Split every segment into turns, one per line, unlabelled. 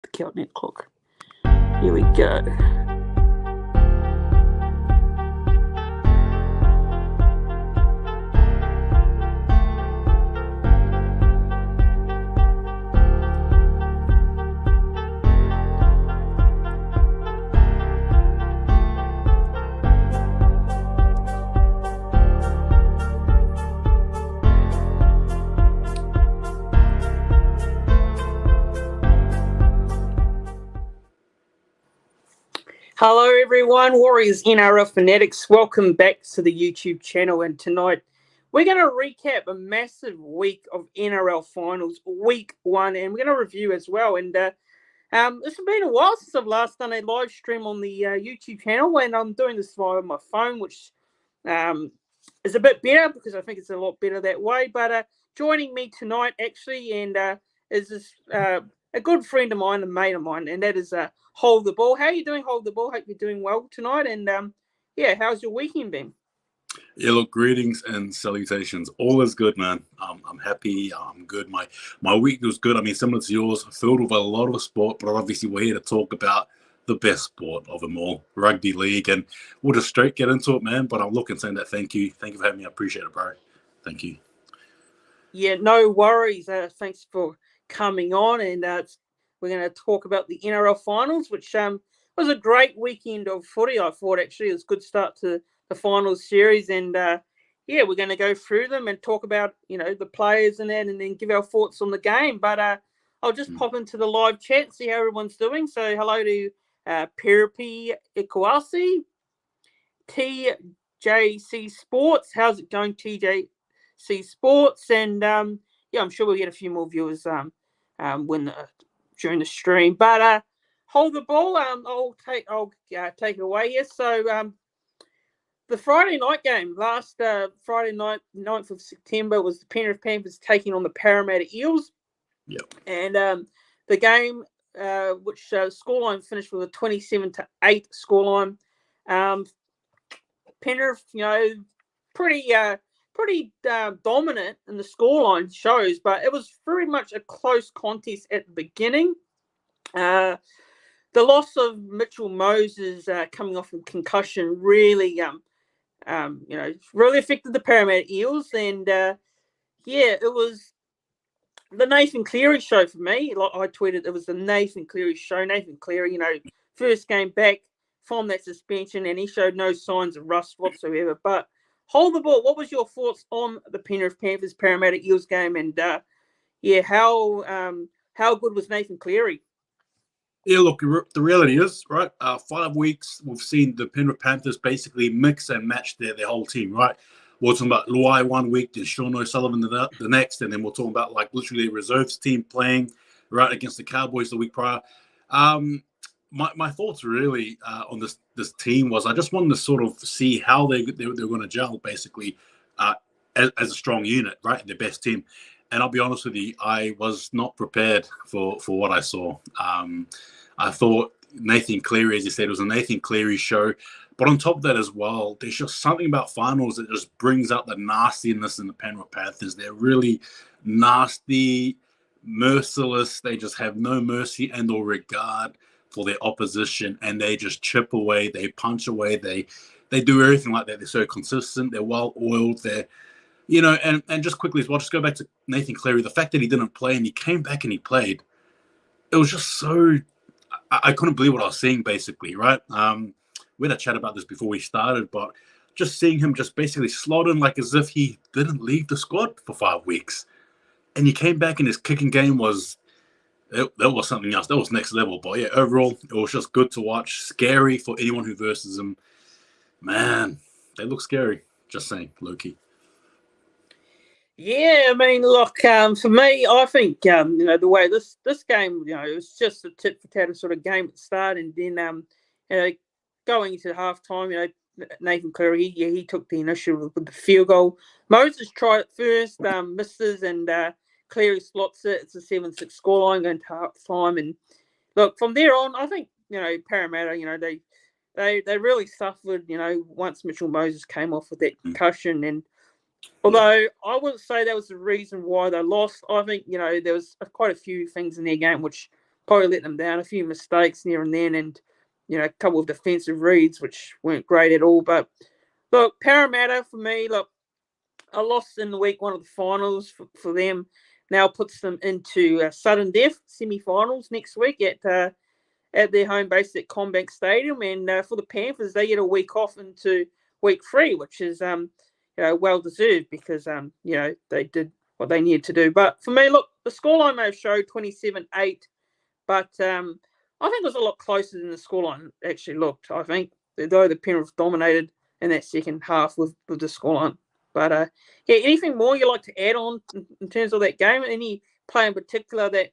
the countdown clock. Here we go. Hello everyone, Warriors NRL Fanatics. Welcome back to the YouTube channel, and tonight we're going to recap a massive week of NRL Finals, week 1, and we're going to review as well. And it's been a while since I've last done a live stream on the YouTube channel, and I'm doing this via my phone, which is a bit better because I think it's a lot better that way. But joining me tonight actually is this a good friend of mine, a mate of mine, and that is Hold the Ball. How are you doing, Hold the Ball? Hope you're doing well tonight. And how's your weekend been?
Yeah, look, greetings and salutations. All is good, man. I'm happy. I'm good. My week was good. I mean, similar to yours, filled with a lot of sport, but obviously we're here to talk about the best sport of them all, rugby league, and we'll just straight get into it, man. But I'm looking saying that thank you for having me. I appreciate it, bro. Thank you.
Yeah, no worries. Thanks for coming on, and we're going to talk about the NRL Finals, which was a great weekend of footy. I thought actually it was a good start to the Finals series, and we're going to go through them and talk about the players and that, and then give our thoughts on the game. But I'll just pop into the live chat, see how everyone's doing. So hello to Piripi Ikwasi, TJC Sports. How's it going, TJC Sports? And I'm sure we'll get a few more viewers during the stream. But Hold the Ball. I'll take it away here. So the Friday night game, last Friday night, 9th of September, was the Penrith Panthers taking on the Parramatta Eels.
Yep.
And the game, which scoreline finished with a 27-8 scoreline. Penrith, pretty dominant in the scoreline shows, but it was very much a close contest at the beginning. The loss of Mitchell Moses coming off of concussion really, really affected the Parramatta Eels, and it was the Nathan Cleary show for me. Like I tweeted, it was the Nathan Cleary show. Nathan Cleary, first game back from that suspension, and he showed no signs of rust whatsoever. But Hold the Ball, what was your thoughts on the Penrith Panthers Parramatta Eels game, and how good was Nathan Cleary?
Yeah, look, the reality is, right, 5 weeks, we've seen the Penrith Panthers basically mix and match their whole team, right? We're talking about Luai 1 week, then Sean O'Sullivan the next, and then we're talking about, like, literally the reserves team playing, right, against the Cowboys the week prior. My thoughts really on this team was I just wanted to sort of see how they're going to gel, basically, as a strong unit, right, their best team. And I'll be honest with you, I was not prepared for what I saw. I thought Nathan Cleary, as you said, it was a Nathan Cleary show. But on top of that as well, there's just something about finals that just brings out the nastiness in the Penrith Panthers. They're really nasty, merciless. They just have no mercy and or regard for their opposition, and they just chip away, they punch away, they do everything like that. They're so consistent, they're well-oiled, they're and just quickly as well, just go back to Nathan Cleary. The fact that he didn't play and he came back and he played, it was just so, I couldn't believe what I was seeing, basically, right? We had a chat about this before we started, but just seeing him just basically slot in like as if he didn't leave the squad for 5 weeks. And he came back and his kicking game was, that was something else. That was next level. But yeah, overall, it was just good to watch. Scary for anyone who versus him. Man, they look scary. Just saying, low-key.
Yeah, I mean, look, for me, I think, the way this game, it was just a tit-for-tat sort of game at the start, and then, going into halftime, Nathan Cleary, he took the initiative with the field goal. Moses tried it first, misses, and Cleary slots it. It's a 7-6 scoreline going to halftime, and look, from there on, I think, Parramatta, they really suffered, once Mitchell Moses came off with that concussion, and although I wouldn't say that was the reason why they lost, I think, there was quite a few things in their game which probably let them down. A few mistakes here and then, and a couple of defensive reads which weren't great at all. But look, Parramatta for me, look, a loss in the week one of the finals for them now puts them into sudden death semi-finals next week at their home base at Combank Stadium. And for the Panthers, they get a week off into week 3, which is well deserved because they did what they needed to do. But for me, look, the scoreline may have showed 27-8, but I think it was a lot closer than the scoreline actually looked. I think though the Penrith dominated in that second half with the scoreline. But anything more you like to add on in terms of that game? Any player in particular that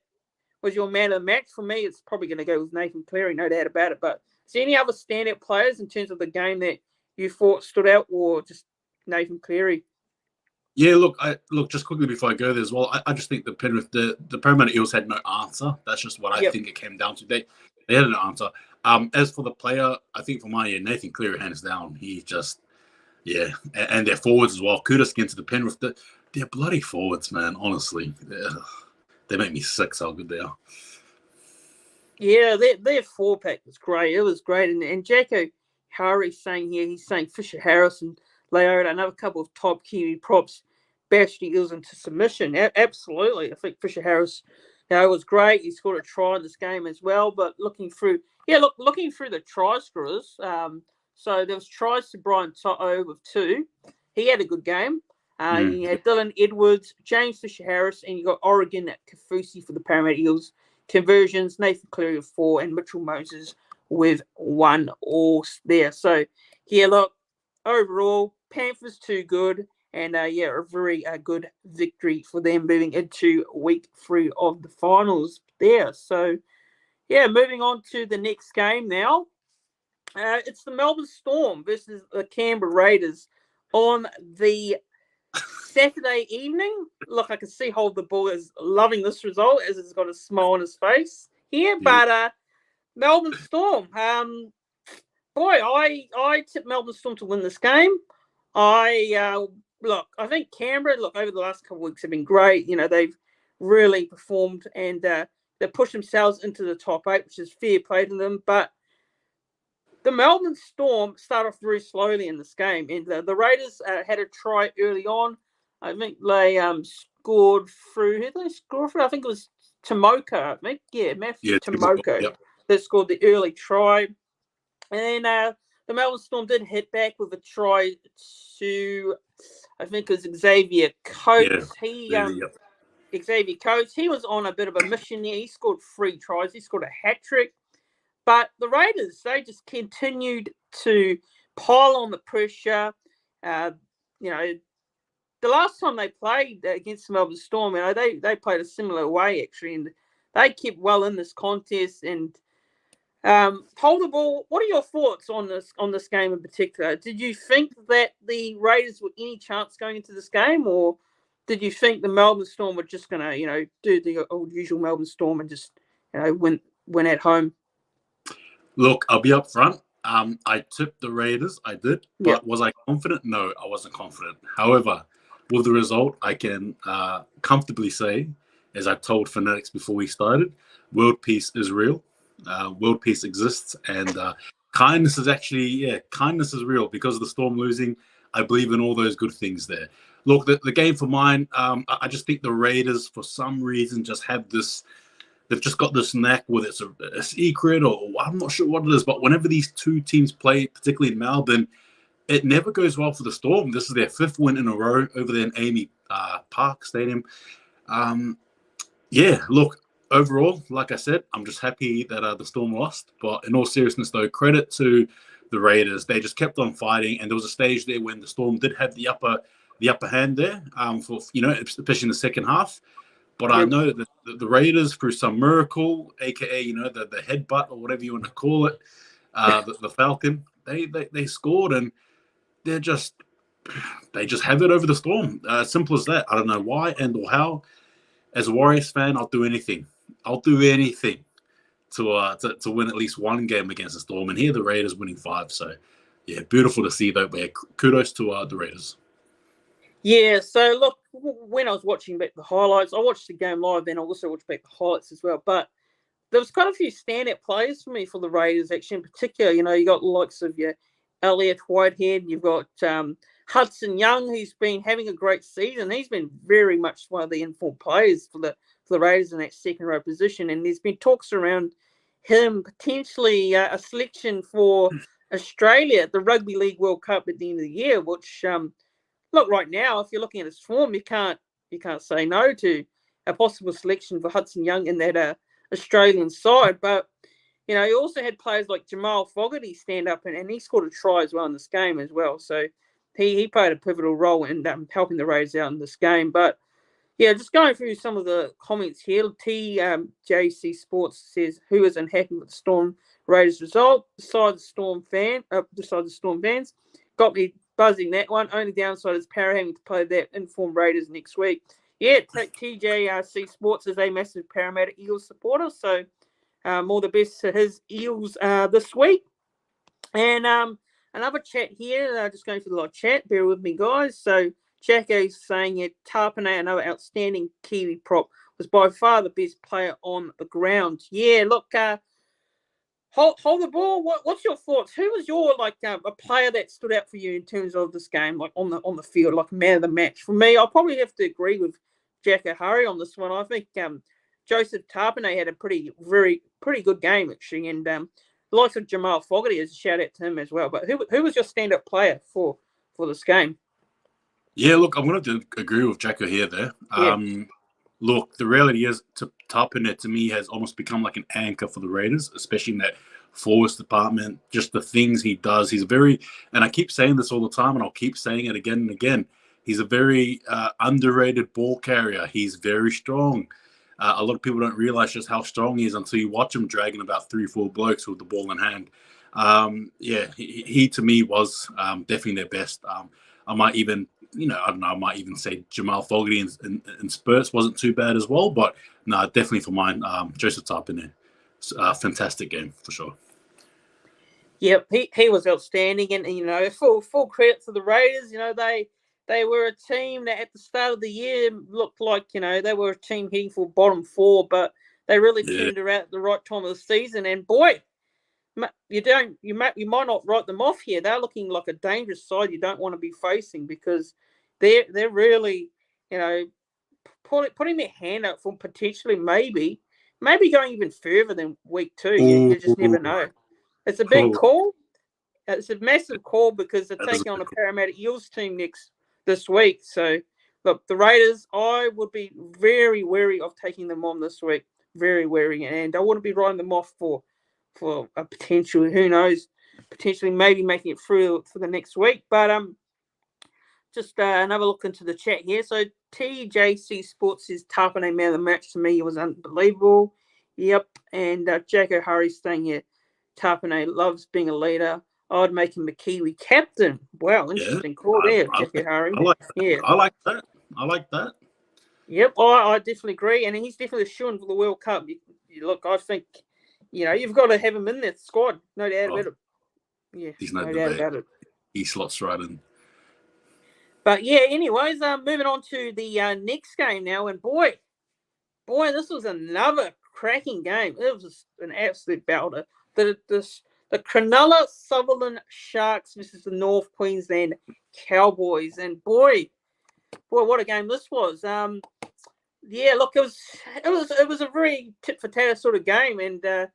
was your man of the match? For me, it's probably going to go with Nathan Cleary, no doubt about it. But is there any other standout players in terms of the game that you thought stood out, or just Nathan Cleary?
Yeah, look, just quickly before I go there as well, I just think the Penrith, the Parramatta Eels had no answer. That's just what I think it came down to. They had an answer. As for the player, I think for my Nathan Cleary, hands down, he just, and their forwards as well. Kudos again to the Penrith. They're bloody forwards, man, honestly. They make me sick how good they are.
Yeah, their 4-pack was great. It was great. And Jacko Harry's saying here, he's saying Fisher Harris and Leota, another couple of top Kiwi props, bashed the Eels into submission. Absolutely. I think Fisher Harris was great. He scored a try in this game as well. But looking through the try scorers, so there was tries to Brian To'o with 2. He had a good game. You had Dylan Edwards, James Fisher-Harris, and you got Oregon at Kafusi for the Parramatta Eels. Conversions, Nathan Cleary with 4, and Mitchell Moses with 1 all there. So, look, overall, Panthers too good, and a very good victory for them moving into week 3 of the finals there. So, moving on to the next game now. It's the Melbourne Storm versus the Canberra Raiders on the Saturday evening. Look, I can see Hold the Ball is loving this result as it's got a smile on his face here. But Melbourne Storm, I tipped Melbourne Storm to win this game. I think Canberra, over the last couple of weeks have been great. They've really performed and they pushed themselves into the top 8, which is fair play to them. But the Melbourne Storm started off very slowly in this game, and the Raiders had a try early on. I think they scored through. Who did they score through? I think it was Tomoka. I think, Matthew Tomoka that scored the early try. And then the Melbourne Storm did hit back with a try to, I think it was Xavier Coates. Xavier Coates, he was on a bit of a mission there. He scored 3 tries. He scored a hat-trick. But the Raiders, they just continued to pile on the pressure. The last time they played against the Melbourne Storm, they played a similar way, actually, and they kept well in this contest. And Hold the Ball, what are your thoughts on this game in particular? Did you think that the Raiders were any chance going into this game, or did you think the Melbourne Storm were just going to, do the old usual Melbourne Storm and just, win at home?
Look, I'll be up front. I tipped the Raiders. I did. But was I confident? No, I wasn't confident. However, with the result, I can comfortably say, as I told Fanatics before we started, world peace is real. World peace exists. And kindness is actually, kindness is real. Because of the Storm losing, I believe in all those good things there. Look, the game for mine, I just think the Raiders, for some reason, just have this... They've just got this knack with it's a secret, or I'm not sure what it is. But whenever these two teams play, particularly in Melbourne, it never goes well for the Storm. This is their 5th win in a row over there in Amy Park Stadium. Look, overall, like I said, I'm just happy that the Storm lost. But in all seriousness, though, credit to the Raiders. They just kept on fighting, and there was a stage there when the Storm did have the upper hand there, for especially in the second half. But I know that the Raiders, through some miracle, aka the headbutt or whatever you want to call it, the Falcon, they scored, and they just have it over the Storm. Simple as that. I don't know why and or how. As a Warriors fan, I'll do anything. I'll do anything to win at least one game against the Storm. And here the Raiders winning 5. So beautiful to see though. But kudos to the Raiders.
Yeah, so look, when I was watching back the highlights, I watched the game live and I also watched back the highlights as well. But there was quite a few standout players for me for the Raiders, actually, in particular. You know, you got the likes of your Elliot Whitehead, you've got Hudson Young, who's been having a great season. He's been very much one of the informed players for the Raiders in that second row position, and there's been talks around him potentially a selection for Australia at the Rugby League World Cup at the end of the year, which look, right now, if you're looking at his form, you can't say no to a possible selection for Hudson Young in that Australian side. But you know, he also had players like Jamal Fogarty stand up, and he scored a try as well in this game as well. So he played a pivotal role in helping the Raiders out in this game. But yeah, just going through some of the comments here. TJC Sports says, "Who is unhappy with the Storm Raiders result? Besides the Storm fans, got me buzzing that one. Only downside is Para having to play that informed Raiders next week." Yeah, TJC Sports is a massive Parramatta Eagles supporter, so all the best to his Eels this week. And another chat here, just going through the live chat. Bear with me, guys. So Jacko's saying it, Tarpanay, another outstanding Kiwi prop, was by far the best player on the ground. Yeah, look, hold the ball. What's your thoughts? Who was your a player that stood out for you in terms of this game, like on the field, like man of the match? For me, I'll probably have to agree with Jacko Hurry on this one. I think Joseph Tarpanay had a pretty good game actually, and the likes of Jamal Fogarty, as a shout out to him as well. But who was your stand-up player for this game?
Yeah, look, I'm going to agree with Jacko here there. Look, the reality is, Tarpanay to me has almost become like an anchor for the Raiders, especially in that forwards department. Just the things he does. He's very, and I keep saying this all the time, and I'll keep saying it again and again. He's a very underrated ball carrier. He's very strong. A lot of people don't realize just how strong he is until you watch him dragging about 3-4 blokes with the ball in hand. He to me was definitely their best. I might even, I might even say Jamal Fogarty in spurts wasn't too bad as well. But no, definitely for mine, Joseph Tarpanay. Fantastic game for sure.
Yep, he was outstanding, and full credit to the Raiders. They were a team that at the start of the year looked like, they were a team heading for bottom 4, but they really turned around at the right time of the season. And boy, you might not write them off here. They're looking like a dangerous side you don't want to be facing, because they're really, putting their hand up for potentially maybe going even further than week 2. You just never know. It's a big call. It's a massive call because they're taking on a Parramatta Eels team this week. So, look, the Raiders, I would be very wary of taking them on this week. Very wary. And I wouldn't be writing them off for a potential, who knows, potentially maybe making it through for the next week. But just another look into the chat here. So, TJC Sports says Tarpanay man of the match. To me, it was unbelievable. Yep. And Jack O'Hurry's saying here, Tarpanay loves being a leader. I'd make him a Kiwi captain. Wow, interesting call there, Jackie Harry.
I like that.
Yep, I definitely agree, and he's definitely a shoo-in for the World Cup. Look, I think, you've got to have him in that squad, no doubt about it. Yeah,
there's no doubt about it. He slots right in.
But yeah, anyways, moving on to the next game now, and boy, this was another cracking game. It was an absolute belter. The Cronulla Sutherland Sharks versus the North Queensland Cowboys, and boy, what a game this was. Look, it was a very tit for tat sort of game, and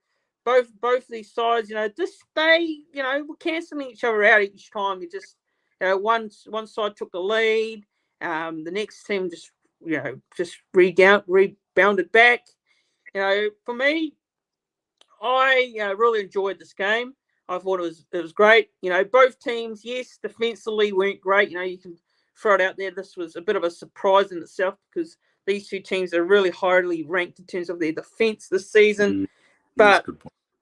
both these sides, were cancelling each other out each time. You just, one side took the lead, the next team just rebounded back. For me, I really enjoyed this game. I thought it was great. Both teams, yes, defensively weren't great. You can throw it out there. This was a bit of a surprise in itself because these two teams are really highly ranked in terms of their defense this season. But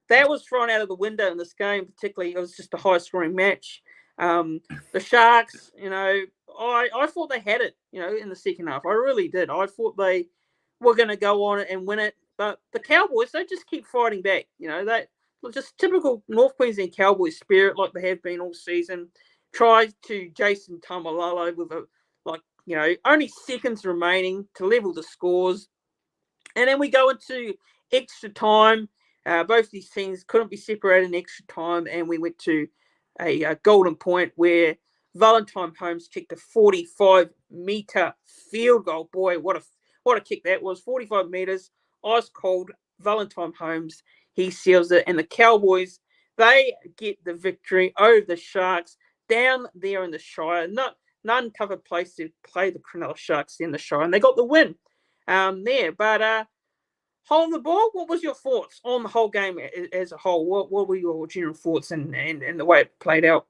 that was thrown out of the window in this game. Particularly, it was just a high-scoring match. The Sharks, I thought they had it. In the second half, I really did. I thought they were going to go on and win it. But the Cowboys, they just keep fighting back. They just typical North Queensland Cowboys spirit, like they have been all season. Tried to Jason Tamalolo with only seconds remaining to level the scores, and then we go into extra time. Both these teams couldn't be separated in extra time, and we went to a golden point where Valentine Holmes kicked a 45-meter field goal. Boy, what a kick that was! 45 meters, ice cold. Valentine Holmes, he seals it, and the Cowboys, they get the victory over the Sharks down there in the Shire. None tougher place to play the Cronulla Sharks in the Shire, and they got the win there. But hold the ball. What was your thoughts on the whole game as a whole? What were your general thoughts and the way it played out?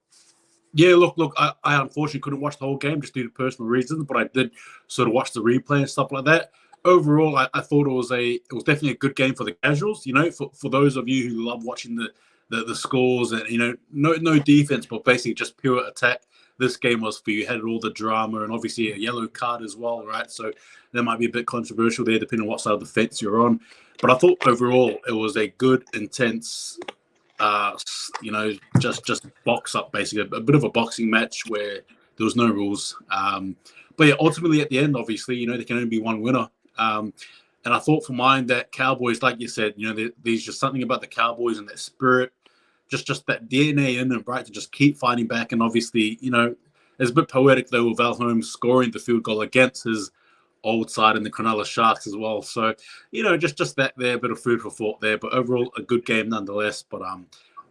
Yeah, look, I unfortunately couldn't watch the whole game just due to personal reasons, but I did sort of watch the replay and stuff like that. Overall, I thought it was definitely a good game for the casuals. You know, for those of you who love watching the scores and, you know, no defense, but basically just pure attack. This game was for you. Had all the drama and obviously a yellow card as well, right? So that might be a bit controversial there, depending on what side of the fence you're on. But I thought overall it was a good, intense, you know, just box up, basically a bit of a boxing match where there was no rules. But yeah, ultimately at the end, obviously, you know, there can only be one winner. And I thought for mine that Cowboys, like you said, you know, there's just something about the Cowboys and that spirit, just that DNA in them, right, to just keep fighting back. And obviously, you know, it's a bit poetic though with Val Holmes scoring the field goal against his old side in the Cronulla Sharks as well. So, you know, just that there, a bit of food for thought there. But overall, a good game nonetheless. But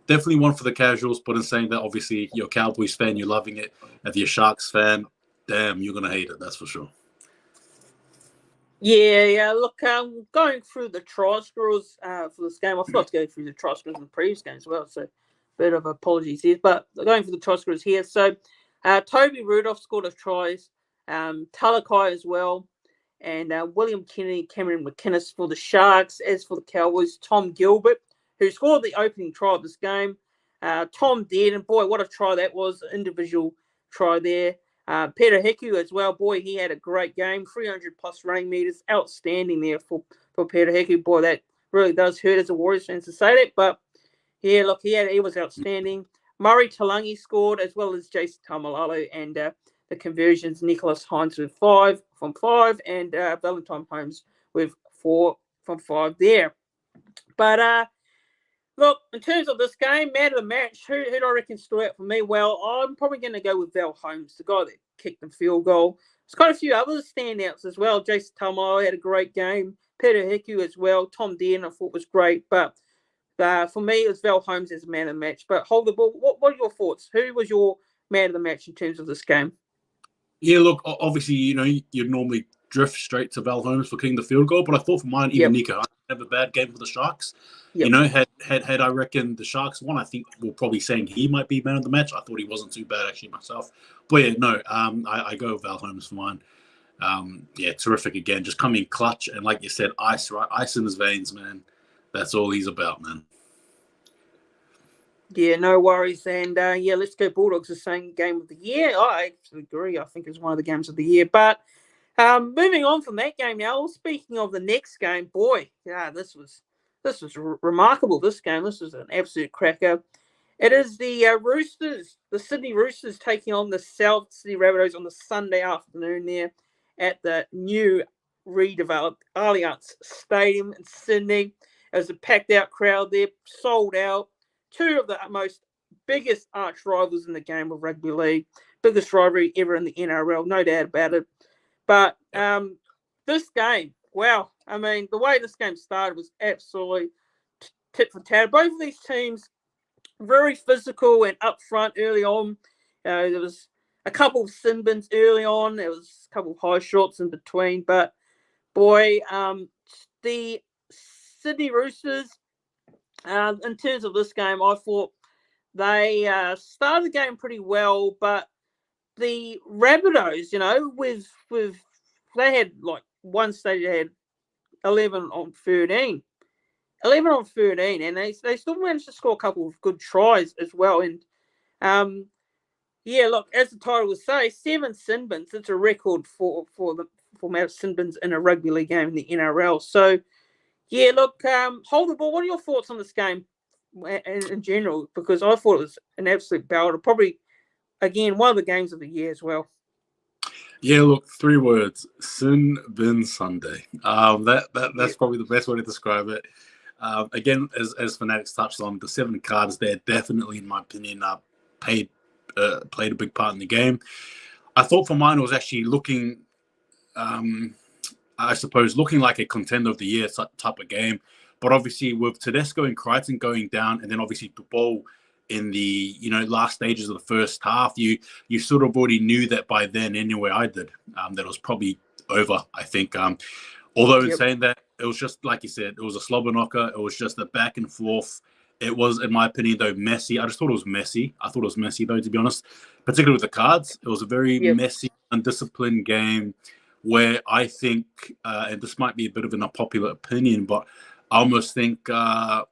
definitely one for the casuals. But in saying that, obviously, you're a Cowboys fan, you're loving it. If you're a Sharks fan, damn, you're gonna hate it. That's for sure.
Yeah. Look, going through the try scorers for this game, I forgot to go through the try scorers in the previous game as well, so a bit of apologies here. But going for the try scorers here, so Toby Rudolph scored a tries, Talakai as well, and William Kennedy, Cameron McInnes for the Sharks. As for the Cowboys, Tom Gilbert, who scored the opening try of this game. Tom did, and boy, what a try that was, an individual try there. Peter Hiku as well. Boy, he had a great game. 300-plus running meters. Outstanding there for Peter Hiku. Boy, that really does hurt as a Warriors fan to say that. But, yeah, look, he was outstanding. Murray Talangi scored, as well as Jason Tamalalo. And the conversions, Nicholas Hines with 5 from 5. And Valentine Holmes with 4 from 5 there. But, look, in terms of this game, man of the match, who do I reckon stood out for me? Well, I'm probably going to go with Val Holmes, the guy that kicked the field goal. There's quite a few other standouts as well. Jason Talmai had a great game. Peter Hiku as well. Tom Dean, I thought was great. But for me, it was Val Holmes as man of the match. But hold the ball. What are your thoughts? Who was your man of the match in terms of this game?
Yeah, look, obviously, you know, you'd normally drift straight to Val Holmes for kicking the field goal, but I thought for mine, even Nico have a bad game for the Sharks. Yep. You know, had I reckon the Sharks won, I think we're probably saying he might be man of the match. I thought he wasn't too bad actually myself. But yeah, no, I go with Val Holmes for mine. Yeah, terrific again. Just coming clutch and like you said, ice, right? Ice in his veins, man. That's all he's about, man.
Yeah, no worries. And yeah, let's go Bulldogs, the same game of the year. I actually agree. I think it's one of the games of the year. But moving on from that game now, speaking of the next game, boy, yeah, this was remarkable. This game, this was an absolute cracker. It is the Roosters, the Sydney Roosters, taking on the South Sydney Rabbitohs on the Sunday afternoon there at the new redeveloped Allianz Stadium in Sydney. It was a packed out crowd there, sold out. Two of the most biggest arch rivals in the game of rugby league, biggest rivalry ever in the NRL, no doubt about it. But this game, wow, I mean, the way this game started was absolutely tit for tat. Both of these teams very physical and upfront early on. There was a couple of sin bins early on. There was a couple of high shots in between. But, boy, the Sydney Roosters, in terms of this game, I thought they started the game pretty well, but the Rabbitohs, you know, with they had like one stage they had 11 on 13. 11 on 13, and they still managed to score a couple of good tries as well. And yeah, look, as the title would say, 7 sin bins. It's a record for the amount of sin bins in a rugby league game in the NRL. So yeah, look, hold the ball. What are your thoughts on this game in general? Because I thought it was an absolute belter. Probably, again, one of the games of the year as well.
Yeah, look, 3 words: Sin Bin Sunday. That's probably the best way to describe it. Again, as Fanatics touched on, the 7 cards there definitely, in my opinion, played a big part in the game. I thought for mine it was actually looking, I suppose, looking like a contender of the year type of game. But obviously, with Tedesco and Crichton going down, and then obviously the ball in the last stages of the first half, you sort of already knew that by then. Anyway, I did that it was probably over. I think. Although in saying that, it was just like you said, it was a slobber knocker. It was just a back and forth. It was, in my opinion, though, messy. I just thought it was messy. I thought it was messy, though, to be honest. Particularly with the cards, it was a very messy, undisciplined game where I think, and this might be a bit of an unpopular opinion, but I almost think that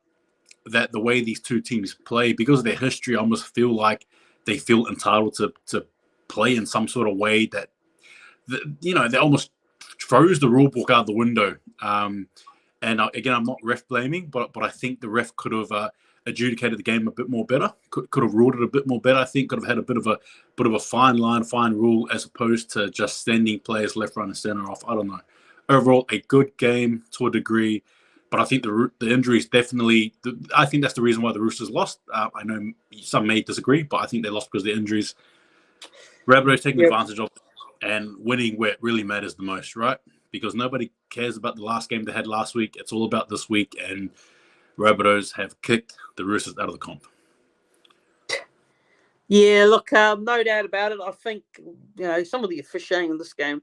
the way these two teams play, because of their history, I almost feel like they feel entitled to play in some sort of way that, they almost throws the rule book out the window. And again, I'm not ref blaming, but I think the ref could have adjudicated the game a bit more better. Could have ruled it a bit more better. I think could have had a bit of a fine line, fine rule, as opposed to just sending players left, right, and center off. I don't know. Overall, a good game to a degree, but I think the injuries definitely. I think that's the reason why the Roosters lost. I know some may disagree, but I think they lost because of the injuries. Rabbitohs taking advantage of it and winning where it really matters the most, right? Because nobody cares about the last game they had last week. It's all about this week, and Rabbitohs have kicked the Roosters out of the comp.
Yeah, look, no doubt about it. I think some of the officiating in this game,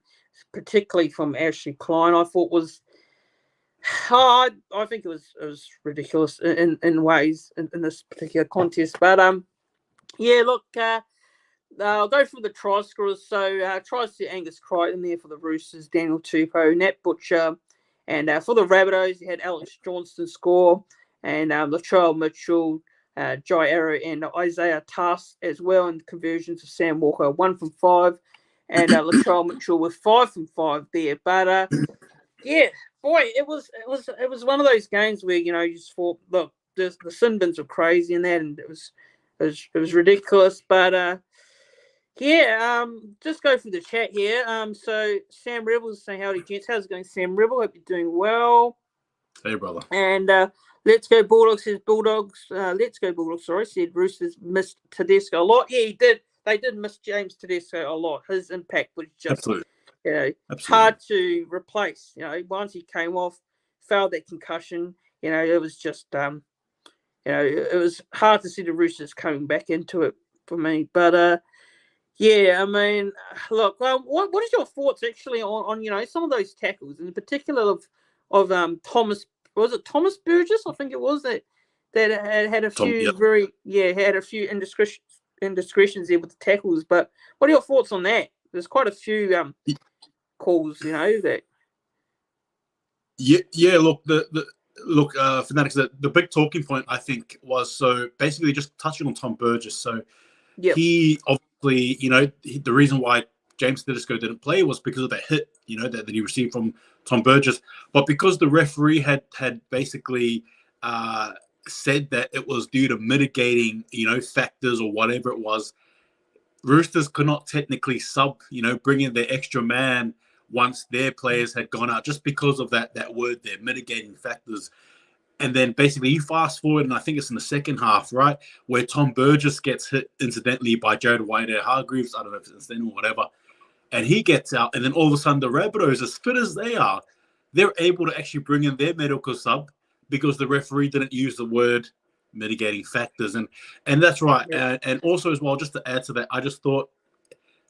particularly from Ashley Klein, I thought was hard. I think it was ridiculous in ways in this particular contest. But yeah, look, I'll go through the try scorers. So tries to Angus Crichton there for the Roosters, Daniel Tupou, Nat Butcher, and for the Rabbitohs, you had Alex Johnston score, and Latrell Mitchell, Jai Arrow, and Isaiah Tass as well, and conversions of Sam Walker 1 from 5, and Latrell Mitchell with 5 from 5 there. But yeah, boy, it was one of those games where you just thought, look, the sin bins were crazy in that, and it was ridiculous. But yeah, just go through the chat here. So Sam Rebel is saying, howdy gents, how's it going, Sam Rebel? Hope you're doing well.
Hey, brother.
And Let's Go Bulldogs says Let's Go Bulldogs, sorry, said Roosters missed Tedesco a lot. Yeah, he did. They did miss James Tedesco a lot. His impact was just hard to replace. Once he came off, failed that concussion, it was just it was hard to see the Roosters coming back into it for me. But yeah, I mean, look, what is your thoughts actually on some of those tackles, in particular of Thomas? Was it Thomas Burgess? I think it was that had a few had a few indiscretions there with the tackles. But what are your thoughts on that? There's quite a few calls, that.
Yeah. Look, Fanatics. The big talking point I think was basically just touching on Tom Burgess. So he obviously, the reason why James Tedesco didn't play was because of that hit, that he received from Tom Burgess. But because the referee had basically said that it was due to mitigating, factors or whatever it was, Roosters could not technically bring in their extra man once their players had gone out, just because of that word there, mitigating factors. And then basically you fast forward, and I think it's in the second half, right, where Tom Burgess gets hit incidentally by Jared Whitehair-Hargreaves. I don't know if it's incidental or whatever. And he gets out, and then all of a sudden the Rabbitohs, as fit as they are, they're able to actually bring in their medical sub because the referee didn't use the word mitigating factors. And that's right. Yeah. And also as well, just to add to that, I just thought,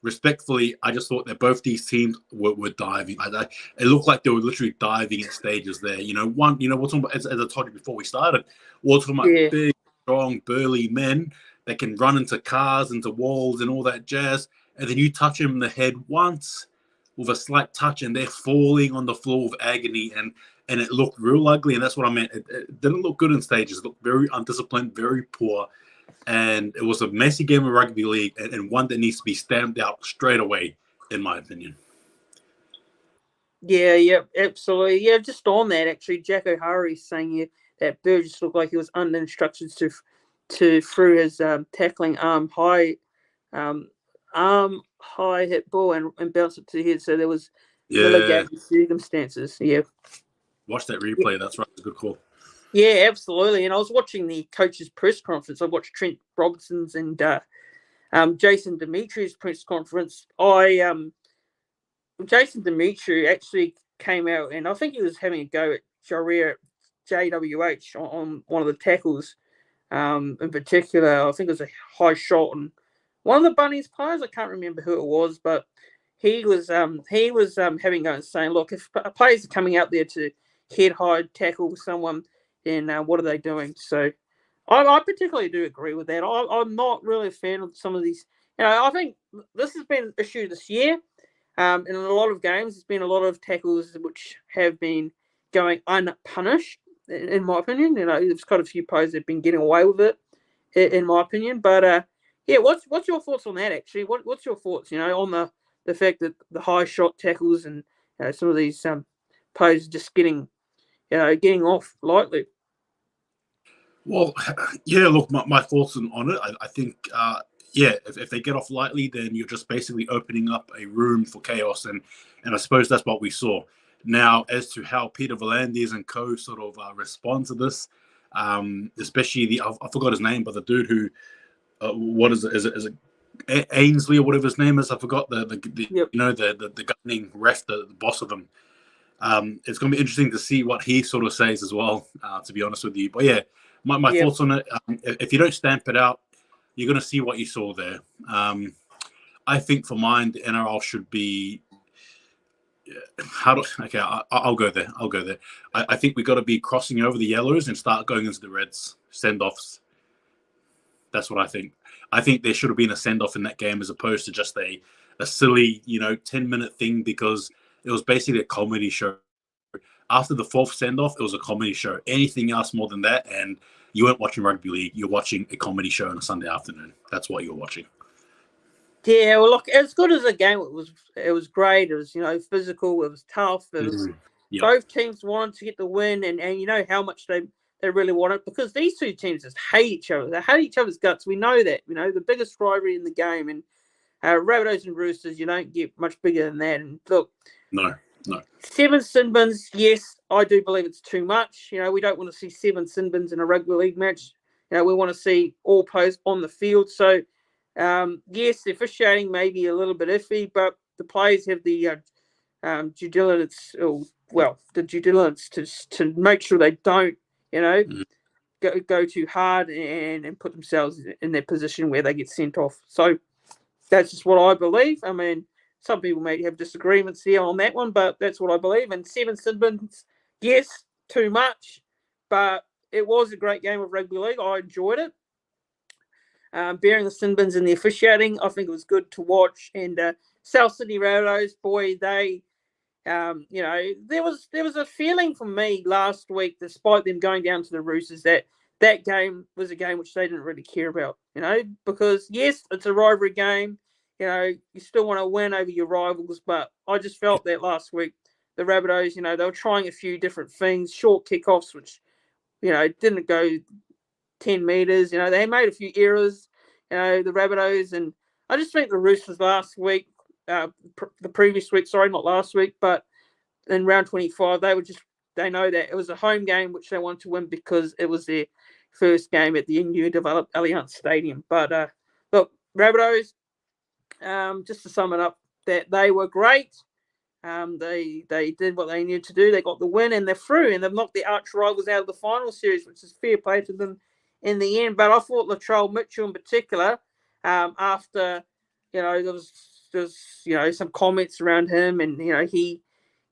respectfully, that both these teams were diving. It looked like they were literally diving in stages there. We're talking about, as I told you before we started, we're talking about big, strong, burly men that can run into cars, into walls, and all that jazz. And then you touch them in the head once with a slight touch, and they're falling on the floor with agony. And it looked real ugly, and that's what I meant. It didn't look good in stages. It looked very undisciplined, very poor. And it was a messy game of rugby league, and one that needs to be stamped out straight away, in my opinion.
Yeah, absolutely. Yeah, just on that, actually, Jack O'Hara saying here that Burgess looked like he was under instructions to through his tackling arm high high hit ball and bounce it to the head. So there was
Yeah,
mitigating circumstances. Yeah.
watch that replay. That's right. It's a good call.
Yeah, absolutely. And I was watching the coach's press conference. I watched Trent Robinson's and Jason Dimitri's press conference. Jason Dimitri actually came out and I think he was having a go at JWH on one of the tackles. In particular, I think it was a high shot on one of the Bunnies players. I can't remember who it was, but he was having go and saying, look, if players are coming out there to head high tackle someone, then what are they doing? So I particularly do agree with that. I'm not really a fan of some of these. I think this has been an issue this year. In a lot of games, there's been a lot of tackles which have been going unpunished, in my opinion. There's quite a few players that have been getting away with it, in my opinion. But yeah, what's your thoughts on that? Actually, what's your thoughts? On the fact that the high shot tackles and some of these players just getting off lightly.
Well, yeah, look, my thoughts on it. I think, yeah, if they get off lightly, then you're just basically opening up a room for chaos. And I suppose that's what we saw. Now, as to how Peter V'landys and co sort of respond to this, especially I forgot his name, but the dude who, what is it? Is it Ainsley or whatever his name is? I forgot the
Yep.
the governing ref, the boss of them. It's going to be interesting to see what he sort of says as well, to be honest with you. But yeah, my
Yep.
thoughts on it, if you don't stamp it out, you're going to see what you saw there. I think for mine, the NRL should be, I'll go there. I think we got to be crossing over the yellows and start going into the reds, send-offs. That's what I think. I think there should have been a send-off in that game as opposed to just a silly, 10-minute thing, because it was basically a comedy show. After the fourth send-off, it was a comedy show. Anything else more than that, and you weren't watching rugby league. You're watching a comedy show on a Sunday afternoon. That's what you're watching.
Yeah, well, look, as good as a game, it was great. It was physical. It was tough. It was both teams wanted to get the win, and you know how much they really want it, because these two teams just hate each other. They hate each other's guts. We know that. The biggest rivalry in the game, and Rabbitohs and Roosters, you don't get much bigger than that. And look,
no.
7 sin bins, yes, I do believe it's too much. We don't want to see 7 sin bins in a rugby league match. We want to see all players on the field. So, yes, the officiating may be a little bit iffy, but the players have the due diligence, to make sure they don't, go too hard and put themselves in their position where they get sent off. So that's just what I believe. I mean, some people may have disagreements here on that one, but that's what I believe. And 7 sin bins, yes, too much, but it was a great game of rugby league. I enjoyed it. Bearing the sin bins and the officiating, I think it was good to watch. And South Sydney Rabbitohs, boy, they, there was a feeling from me last week, despite them going down to the Roosters, that game was a game which they didn't really care about, because yes, it's a rivalry game. You still want to win over your rivals, but I just felt that last week the Rabbitohs, they were trying a few different things, short kickoffs, which, didn't go 10 meters. They made a few errors, the Rabbitohs, and I just think the Roosters last week, the previous week, sorry, not last week, but in round 25, they know that it was a home game which they wanted to win because it was their first game at the new developed Allianz Stadium. But look, Rabbitohs, just to sum it up, that they were great. They did what they needed to do. They got the win and they're through, and they've knocked the arch rivals out of the final series, which is fair play to them in the end. But I thought Latrell Mitchell in particular, after there was some comments around him, and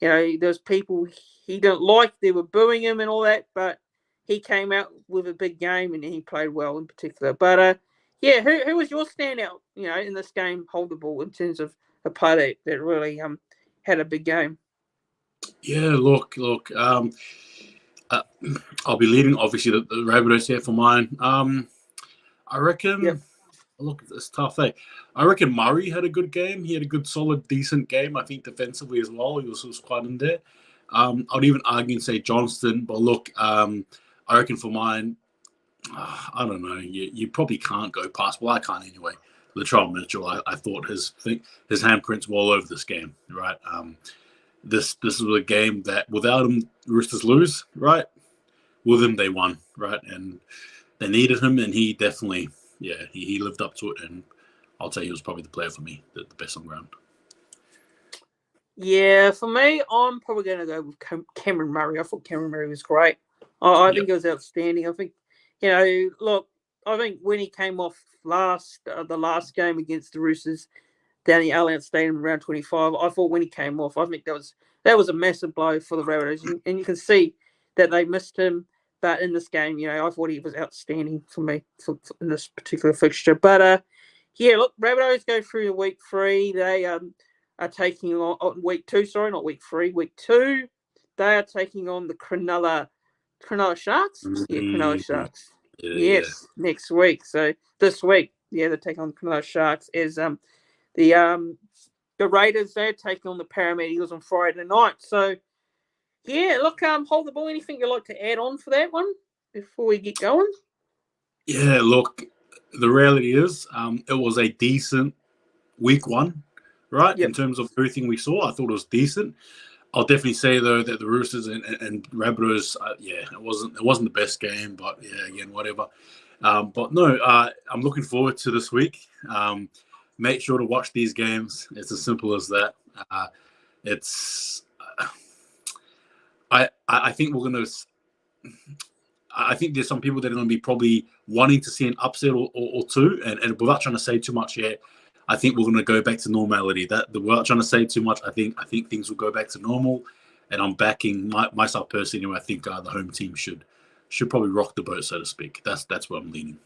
there's people he didn't like, they were booing him and all that, but he came out with a big game and he played well in particular. But yeah, who was your standout, in this game, hold the ball, in terms of a player that really had a big game?
Yeah, look. I'll be leading, obviously, the Rabbitohs here for mine. I reckon.
Yep.
Look, it's tough. I reckon Murray had a good game. He had a good, solid, decent game. I think defensively as well, he was quite in there. I'd even argue and say Johnston, but look, I reckon for mine, I don't know. You probably can't go past. Well, I can't anyway. Latrell Mitchell, I thought his handprints were all over this game, right? This was a game that without him, the Roosters lose, right? With him, they won, right? And they needed him, and he definitely, he lived up to it. And I'll tell you, he was probably the player for me, the best on ground.
Yeah, for me, I'm probably going to go with Cameron Murray. I thought Cameron Murray was great. I think it was outstanding. I think, look, I think when he came off the last game against the Roosters down the Allianz Stadium around 25, I thought when he came off, I think that was a massive blow for the Rabbitohs, and you can see that they missed him. But in this game, I thought he was outstanding for me in this particular fixture. But look, Rabbitohs go through to week 3. They are taking on week 2. Sorry, not week 3. Week 2, they are taking on the Cronulla Sharks. Yeah, Cronulla Sharks. Yes, next week. So this week, they're taking on the Cronulla Sharks as the Raiders. They're taking on the Parramatta Eagles on Friday night. So look, hold the ball. Anything you'd like to add on for that one before we get going?
Yeah, look, the reality is, it was a decent week 1, right?
Yep.
In terms of everything we saw, I thought it was decent. I'll definitely say though that the Roosters and Rabbitohs, it wasn't the best game, but again, whatever. But no, I'm looking forward to this week. Make sure to watch these games. It's as simple as that. I think we're gonna. I think there's some people that are going to be probably wanting to see an upset or two, and without trying to say too much here, I think we're going to go back to normality. Without trying to say too much, I think things will go back to normal, and I'm backing myself personally. Anyway, I think the home team should probably rock the boat, so to speak. That's where I'm leaning.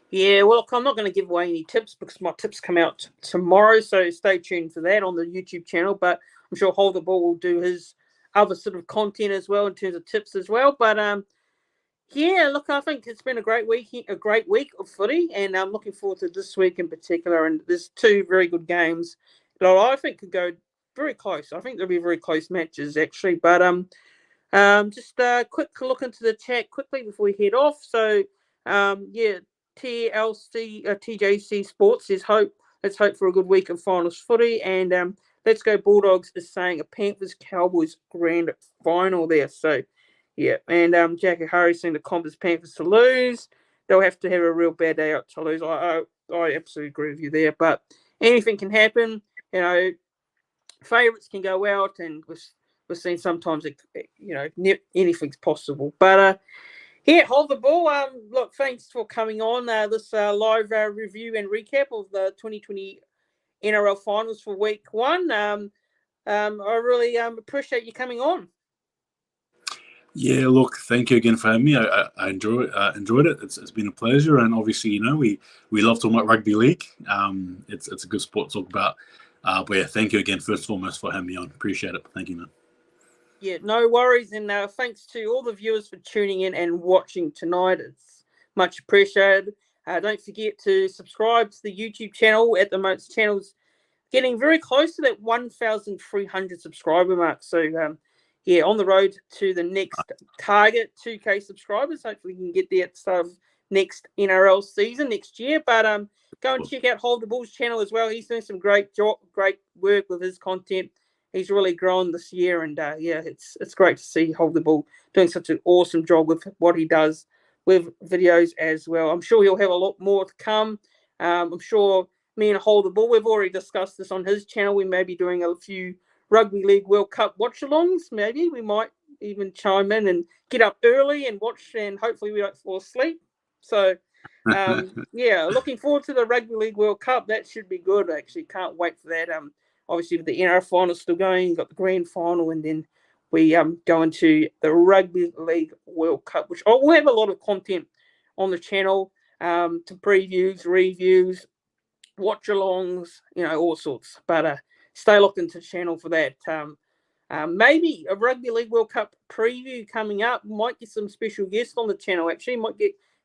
Yeah, well, I'm not going to give away any tips because my tips come out tomorrow, so stay tuned for that on the YouTube channel. But I'm sure Hold the Ball will do his other sort of content as well in terms of tips as well. But look, I think it's been a great week of footy, and I'm looking forward to this week in particular. And there's 2 very good games that I think could go very close. I think there'll be very close matches actually. But just a quick look into the chat quickly before we head off. So TJC Sports says let's hope for a good week of finals footy, and Let's Go Bulldogs is saying a Panthers Cowboys grand final there. So and Jackie Harris saying the Comps Panthers to lose. They'll have to have a real bad day out to lose. I absolutely agree with you there, but anything can happen. Favourites can go out, and we've seen sometimes anything's possible. But Hold the Ball. Look, thanks for coming on this live review and recap of the 2020 NRL Finals for Week 1. I really appreciate you coming on.
Yeah, look, thank you again for having me. I enjoyed it. It's been a pleasure, and obviously, we love talking about rugby league. It's a good sport to talk about. But thank you again, first and foremost, for having me on. Appreciate it. Thank you, man.
Yeah, no worries, and thanks to all the viewers for tuning in and watching tonight. It's much appreciated. Don't forget to subscribe to the YouTube channel. At the moment, the channel's getting very close to that 1,300 subscriber mark. So, on the road to the next target, 2K subscribers. Hopefully, we can get there at the start of next NRL season next year. But go and check out Hold the Ball's channel as well. He's doing some great work with his content. He's really grown this year, and it's great to see Hold the Ball doing such an awesome job with what he does with videos as well. I'm sure he'll have a lot more to come. I'm sure me and Hold the Ball, we've already discussed this on his channel. We may be doing a few Rugby League World Cup watch-alongs. Maybe we might even chime in and get up early and watch, and hopefully we don't fall asleep. So, looking forward to the Rugby League World Cup. That should be good, actually. Can't wait for that. Obviously, with the NRL Finals still going, you've got the grand final, and then we go into the Rugby League World Cup, which we'll have a lot of content on the channel to previews, reviews, watch-alongs, all sorts. But stay locked into the channel for that. Maybe a Rugby League World Cup preview coming up. Might get some special guests on the channel, actually.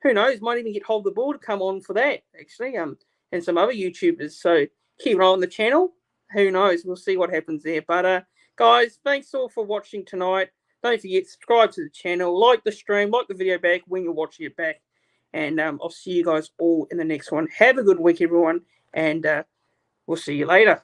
Who knows, might even get Hold the Ball to come on for that, actually, and some other YouTubers. So keep an eye on the channel. Who knows? We'll see what happens there. But guys, thanks all for watching tonight. Don't forget, subscribe to the channel, like the stream, like the video back when you're watching it back. And I'll see you guys all in the next one. Have a good week, everyone, and we'll see you later.